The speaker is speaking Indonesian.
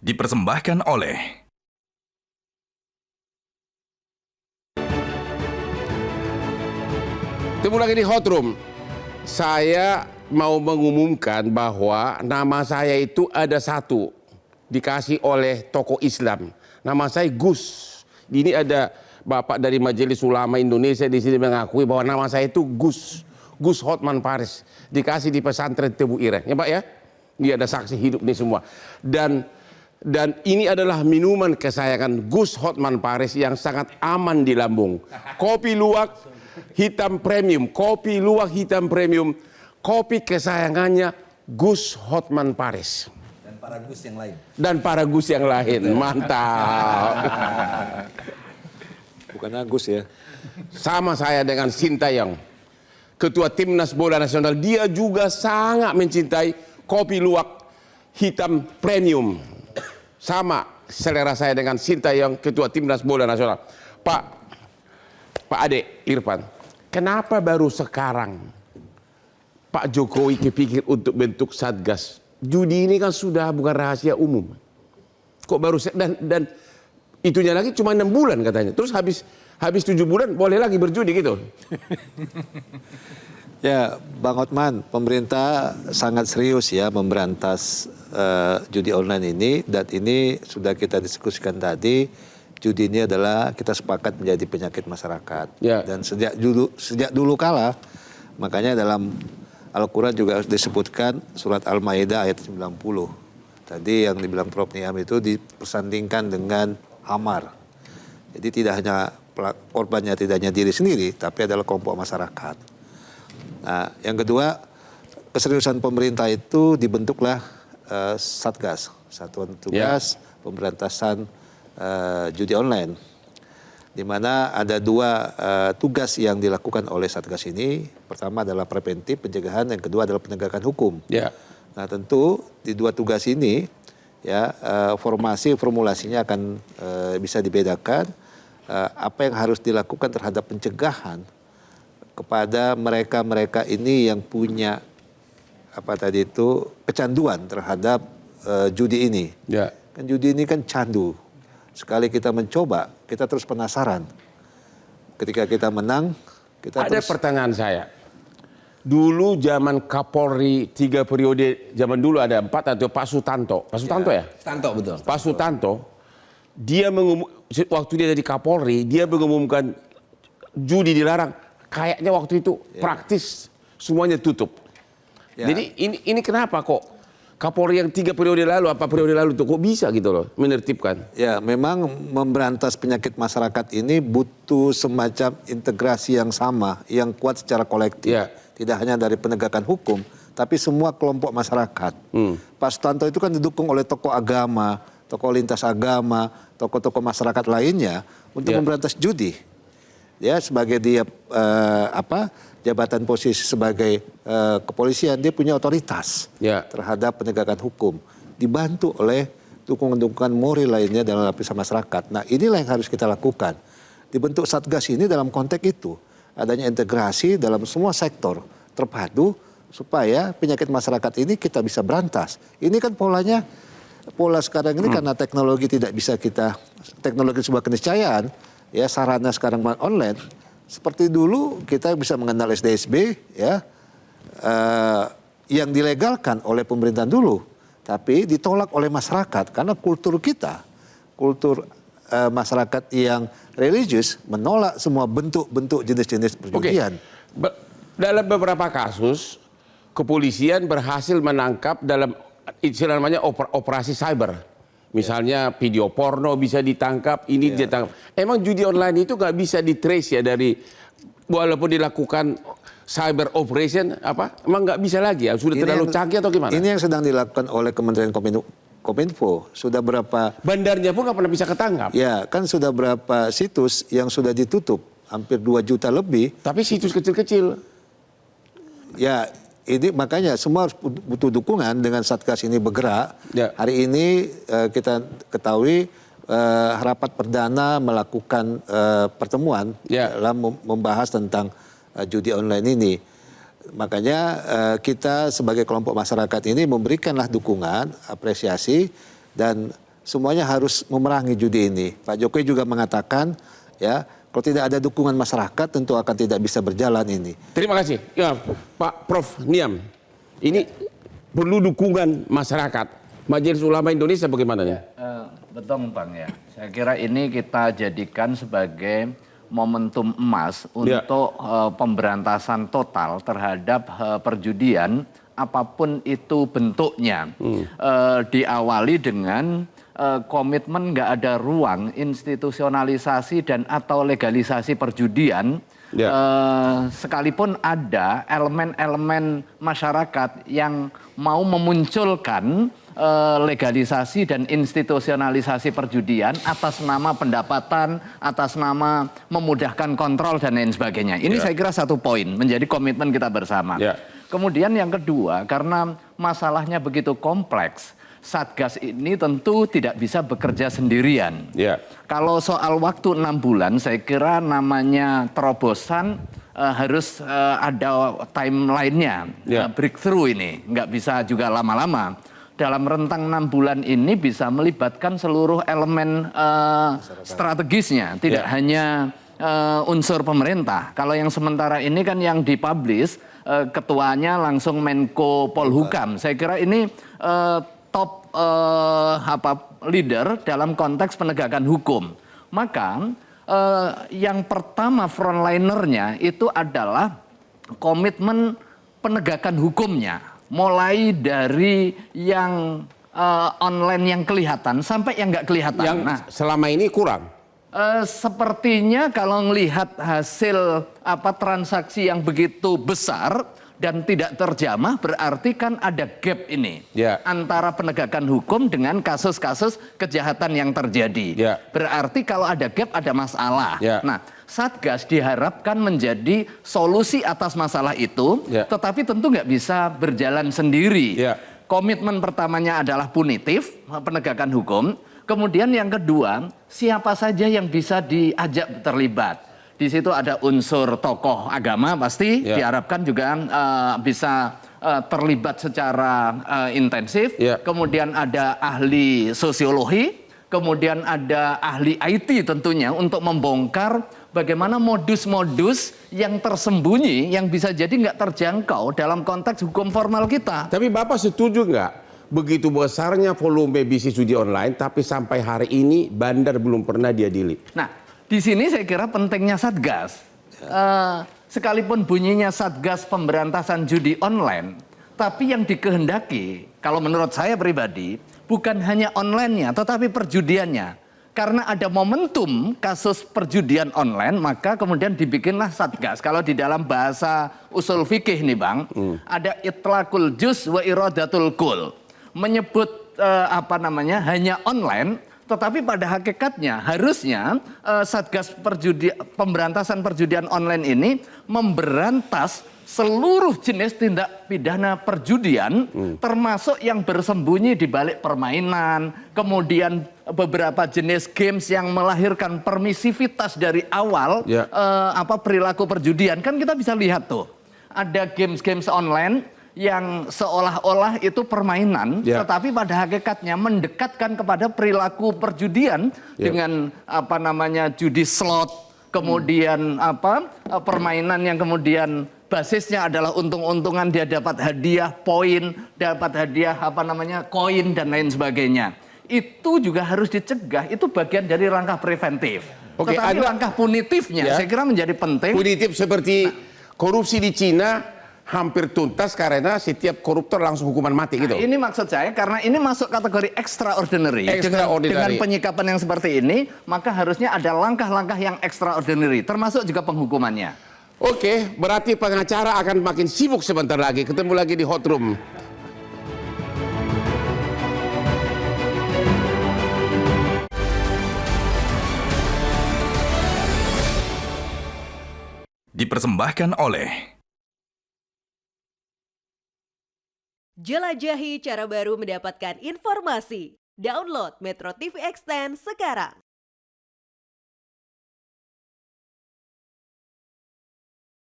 dipersembahkan oleh Ketemu lagi di Hot Room. Saya mau mengumumkan bahwa nama saya itu ada satu dikasih oleh tokoh Islam. Nama saya Gus. Ini ada Bapak dari Majelis Ulama Indonesia di sini mengakui bahwa nama saya itu Gus. Gus Hotman Paris. Dikasih di pesantren Tebu Ireng. Ya Pak ya? Ini ada saksi hidup nih semua. Dan ini adalah minuman kesayangan Gus Hotman Paris yang sangat aman di lambung. Kopi luwak hitam premium. Kopi luwak hitam premium. Kopi kesayangannya Gus Hotman Paris. Dan para Gus yang lain. Dan para Gus yang lain. Mantap. Bukan Agus ya. Sama saya dengan Sintayong, Ketua Timnas Bola Nasional. Dia juga sangat mencintai kopi luwak hitam premium. Sama selera saya dengan Sintayong, Ketua Timnas Bola Nasional. Pak Ade Irfan, kenapa baru sekarang Pak Jokowi kepikir untuk bentuk Satgas? Judi ini kan sudah bukan rahasia umum. Kok baru dan itunya lagi cuma 6 bulan katanya. Terus habis 7 bulan boleh lagi berjudi gitu. Ya, Bang Hotman, pemerintah sangat serius ya memberantas judi online ini, dan ini sudah kita diskusikan tadi. Judi ini adalah kita sepakat menjadi penyakit masyarakat. Ya. Dan sejak dulu kala, makanya dalam Al-Quran juga disebutkan surat Al-Maidah ayat 90. Tadi yang dibilang Prof. Niam itu dipersandingkan dengan Hamar. Jadi tidak hanya korbannya tidak hanya diri sendiri, tapi adalah kelompok masyarakat. Nah, yang kedua, keseriusan pemerintah itu dibentuklah Satgas, Satuan Tugas Pemberantasan Judi Online, di mana ada 2 tugas yang dilakukan oleh Satgas ini. Pertama adalah preventif, pencegahan, yang kedua adalah penegakan hukum. Ya. Nah, tentu di 2 tugas ini ya formulasinya akan bisa dibedakan. Apa yang harus dilakukan terhadap pencegahan kepada mereka ini yang punya kecanduan terhadap judi ini. Ya. Kan judi ini kan candu. Sekali kita mencoba, kita terus penasaran. Ketika kita menang, kita Ada terus... pertanyaan saya. Dulu zaman Kapolri 3 periode, zaman dulu ada 4 atau Pak Sutanto. Pak Sutanto ya? Sutanto, betul. Pak Sutanto, dia waktu dia jadi Kapolri, dia mengumumkan judi dilarang. Kayaknya waktu itu praktis semuanya tutup. Ya. Jadi ini kenapa kok Kapolri yang 3 periode lalu, apa periode lalu tuh kok bisa gitu loh menertibkan? Ya, memang memberantas penyakit masyarakat ini butuh semacam integrasi yang sama, yang kuat secara kolektif. Ya. Tidak hanya dari penegakan hukum, tapi semua kelompok masyarakat. Pak Sutanto itu kan didukung oleh tokoh agama, tokoh lintas agama, tokoh-tokoh masyarakat lainnya untuk memberantas judi. Ya, sebagai dia jabatan posisi sebagai kepolisian, dia punya otoritas terhadap penegakan hukum, dibantu oleh dukungan-dukungan moral lainnya dalam lapisan masyarakat. Nah, inilah yang harus kita lakukan. Dibentuk Satgas ini dalam konteks itu, adanya integrasi dalam semua sektor terpadu supaya penyakit masyarakat ini kita bisa berantas. Ini kan pola sekarang ini karena teknologi tidak bisa teknologi sebuah keniscayaan, ya sarana sekarang online. Seperti dulu kita bisa mengenal SDSB ya yang dilegalkan oleh pemerintahan dulu, tapi ditolak oleh masyarakat karena kultur kita, kultur masyarakat yang religius menolak semua bentuk-bentuk jenis-jenis perjudian. Dalam beberapa kasus kepolisian berhasil menangkap dalam istilah namanya operasi cyber. Misalnya video porno bisa ditangkap, ini ditangkap. Emang judi online itu nggak bisa ditrace ya dari walaupun dilakukan cyber operation emang nggak bisa lagi ya, sudah terlalu canggih atau gimana? Ini yang sedang dilakukan oleh Kementerian Kominfo. Sudah berapa bandarnya pun nggak pernah bisa ketangkap. Ya, kan sudah berapa situs yang sudah ditutup, hampir 2 juta lebih. Tapi situs kecil-kecil. Ya, ini makanya semua harus butuh dukungan dengan Satgas ini bergerak. Ya. Hari ini kita ketahui rapat perdana melakukan pertemuan dalam membahas tentang judi online ini. Makanya kita sebagai kelompok masyarakat ini memberikanlah dukungan, apresiasi, dan semuanya harus memerangi judi ini. Pak Jokowi juga mengatakan, ya, kalau tidak ada dukungan masyarakat tentu akan tidak bisa berjalan ini. Terima kasih. Ya, Pak Prof. Niam, ini perlu dukungan masyarakat. Majelis Ulama Indonesia bagaimana nih? Betul Bang ya. Saya kira ini kita jadikan sebagai momentum emas untuk pemberantasan total terhadap perjudian apapun itu bentuknya. Diawali dengan komitmen nggak ada ruang institusionalisasi dan atau legalisasi perjudian. Sekalipun ada elemen-elemen masyarakat yang mau memunculkan legalisasi dan institusionalisasi perjudian atas nama pendapatan, atas nama memudahkan kontrol dan lain sebagainya. Ini saya kira satu poin menjadi komitmen kita bersama. Kemudian yang kedua, karena masalahnya begitu kompleks, Satgas ini tentu tidak bisa bekerja sendirian. Kalau soal waktu 6 bulan, saya kira namanya terobosan harus ada timeline-nya, breakthrough ini, nggak bisa juga lama-lama. Dalam rentang 6 bulan ini bisa melibatkan seluruh elemen strategisnya, tidak hanya unsur pemerintah. Kalau yang sementara ini kan yang dipublish, ketuanya langsung Menko Polhukam. Saya kira ini top leader dalam konteks penegakan hukum. Maka yang pertama frontlinernya itu adalah komitmen penegakan hukumnya. Mulai dari yang online yang kelihatan sampai yang nggak kelihatan. Yang selama ini kurang. Sepertinya kalau melihat hasil transaksi yang begitu besar dan tidak terjamah, berarti kan ada gap ini antara penegakan hukum dengan kasus-kasus kejahatan yang terjadi. Berarti kalau ada gap ada masalah. Nah, Satgas diharapkan menjadi solusi atas masalah itu, tetapi tentu nggak bisa berjalan sendiri. Komitmen pertamanya adalah punitif, penegakan hukum. Kemudian yang kedua, siapa saja yang bisa diajak terlibat. Di situ ada unsur tokoh agama pasti diharapkan juga bisa terlibat secara intensif. Kemudian ada ahli sosiologi, kemudian ada ahli IT tentunya untuk membongkar bagaimana modus-modus yang tersembunyi yang bisa jadi nggak terjangkau dalam konteks hukum formal kita. Tapi Bapak setuju nggak? Begitu besarnya volume bisnis judi online, tapi sampai hari ini bandar belum pernah diadili. Nah, di sini saya kira pentingnya Satgas. Sekalipun bunyinya Satgas Pemberantasan Judi Online, tapi yang dikehendaki, kalau menurut saya pribadi, bukan hanya online-nya, tetapi perjudiannya. Karena ada momentum kasus perjudian online, maka kemudian dibikinlah Satgas. Kalau di dalam bahasa usul fikih nih Bang, ada itlaqul juz wa iradatul kul. Menyebut hanya online, tetapi pada hakikatnya harusnya Satgas Pemberantasan Perjudian Online ini memberantas seluruh jenis tindak pidana perjudian, termasuk yang bersembunyi di balik permainan, kemudian beberapa jenis games yang melahirkan permisivitas dari awal, perilaku perjudian. Kan kita bisa lihat tuh, ada games-games online yang seolah-olah itu permainan, tetapi pada hakikatnya mendekatkan kepada perilaku perjudian dengan judi slot, kemudian permainan yang kemudian basisnya adalah untung-untungan, dia dapat hadiah poin, dapat hadiah koin dan lain sebagainya. Itu juga harus dicegah, itu bagian dari langkah preventif. Tetapi langkah punitifnya saya kira menjadi penting. Punitif seperti korupsi di Cina hampir tuntas karena setiap koruptor langsung hukuman mati gitu. Ini maksud saya karena ini masuk kategori extraordinary. Dengan penyikapan yang seperti ini, maka harusnya ada langkah-langkah yang extraordinary, termasuk juga penghukumannya. Oke, berarti pengacara akan makin sibuk sebentar lagi. Ketemu lagi di Hot Room. Dipersembahkan oleh Jelajahi cara baru mendapatkan informasi. Download Metro TV Extend sekarang.